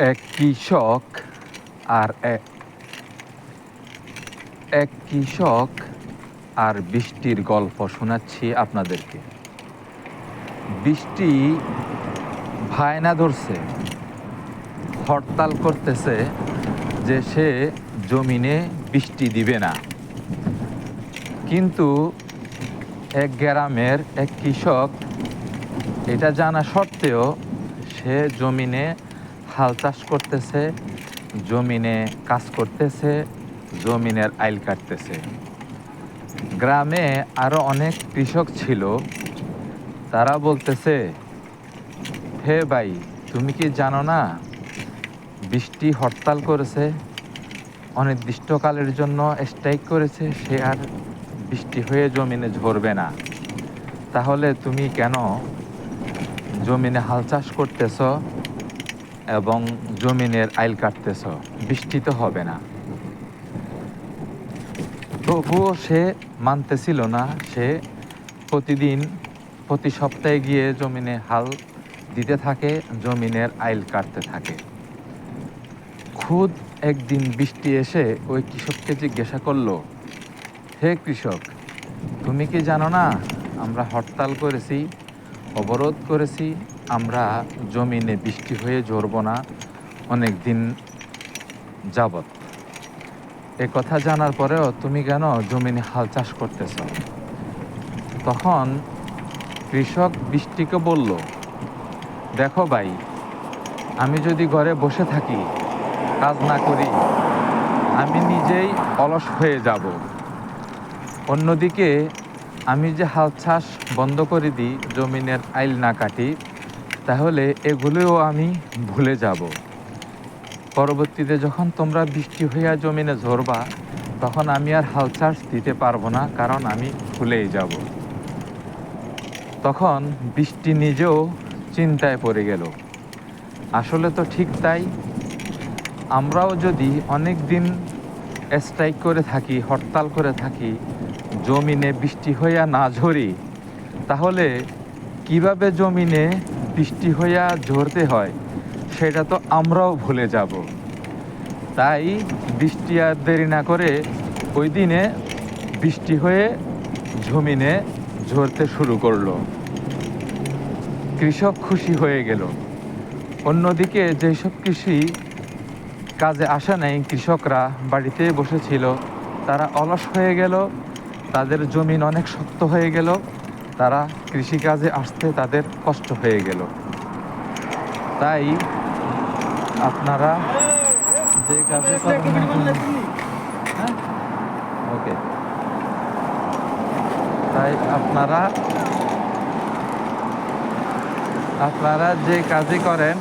এক কৃষক আর এক কৃষক আর বৃষ্টির গল্প শোনাচ্ছি আপনাদেরকে। বৃষ্টি বায়না ধরছে, হরতাল করতেছে যে সে জমিনে বৃষ্টি দিবে না। কিন্তু এক গ্রামের এক কৃষক এটা জানা সত্ত্বেও সে জমিনে হাল চাষ করতেছে, জমিনে কাজ করতেছে, জমিনের আইল কাটতেছে। গ্রামে আরও অনেক কৃষক ছিল, তারা বলতেছে, হে ভাই, তুমি কি জানো না বৃষ্টি হরতাল করেছে, অনির্দিষ্টকালের জন্য স্ট্রাইক করেছে, সে আর বৃষ্টি হয়ে জমিনে ঝরবে না। তাহলে তুমি কেন জমিনে হাল চাষ করতেছ এবং জমিনের আইল কাটতেছ? বৃষ্টি তো হবে না। তবুও সে মানতেছিল না। সে প্রতি সপ্তাহে গিয়ে জমিনে হাল দিতে থাকে, জমিনের আইল কাটতে থাকে। খুদ একদিন বৃষ্টি এসে ওই কৃষককে জিজ্ঞাসা করলো, হে কৃষক, তুমি কি জানো না আমরা হরতাল করেছি, অবরোধ করেছি, আমরা জমিনে বৃষ্টি হয়ে ঝরব না অনেক দিন যাবৎ। এ কথা জানার পরেও তুমি কেন জমিনে হাল চাষ করতেছ? তখন কৃষক বৃষ্টিকে বলল, দেখো ভাই, আমি যদি ঘরে বসে থাকি, কাজ না করি, আমি নিজেই অলস হয়ে যাব। অন্যদিকে আমি যে হাল চাষ বন্ধ করে দিই, জমিনের আইল না কাটি, তাহলে এগুলোও আমি ভুলে যাব। পরবর্তীতে যখন তোমরা বৃষ্টি হইয়া জমিনে ঝরবা, তখন আমি আর হাল চাষ দিতে পারবো না, কারণ আমি ভুলেই যাব। তখন বৃষ্টি নিজেও চিন্তায় পড়ে গেল। আসলে তো ঠিক তাই। আমরাও যদি অনেক দিন স্ট্রাইক করে থাকি, হরতাল করে থাকি, জমিনে বৃষ্টি হইয়া না ঝরি, তাহলে কিভাবে জমিনে বৃষ্টি হইয়া ঝরতে হয় সেটা তো আমরাও ভুলে যাব। তাই বৃষ্টি আর দেরি না করে ওই দিনে বৃষ্টি হয়ে জমিনে ঝরতে শুরু করলো। কৃষক খুশি হয়ে গেল। অন্যদিকে যেসব কৃষি কাজে আসে নাই, কৃষকরা বাড়িতে বসেছিল, তারা অলস হয়ে গেল, তাদের জমিন অনেক শক্ত হয়ে গেল, তারা কৃষিকাজে আসতে তাদের কষ্ট হয়ে গেল। তাই আপনারা যে কাজে ওকে তাই আপনারা যে কাজই করেন,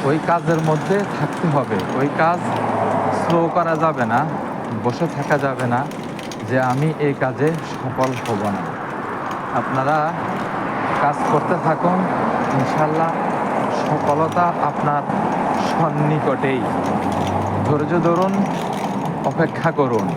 ওই কাজের মধ্যে থাকতে হবে। ওই কাজ স্লো করা যাবে না, বসে থাকা যাবে না যে আমি এই কাজে সফল হব না। আপনারা কাজ করতে থাকুন, ইনশাল্লাহ সফলতা আপনার সন্নিকটেই। ধৈর্য ধরুন, অপেক্ষা করুন।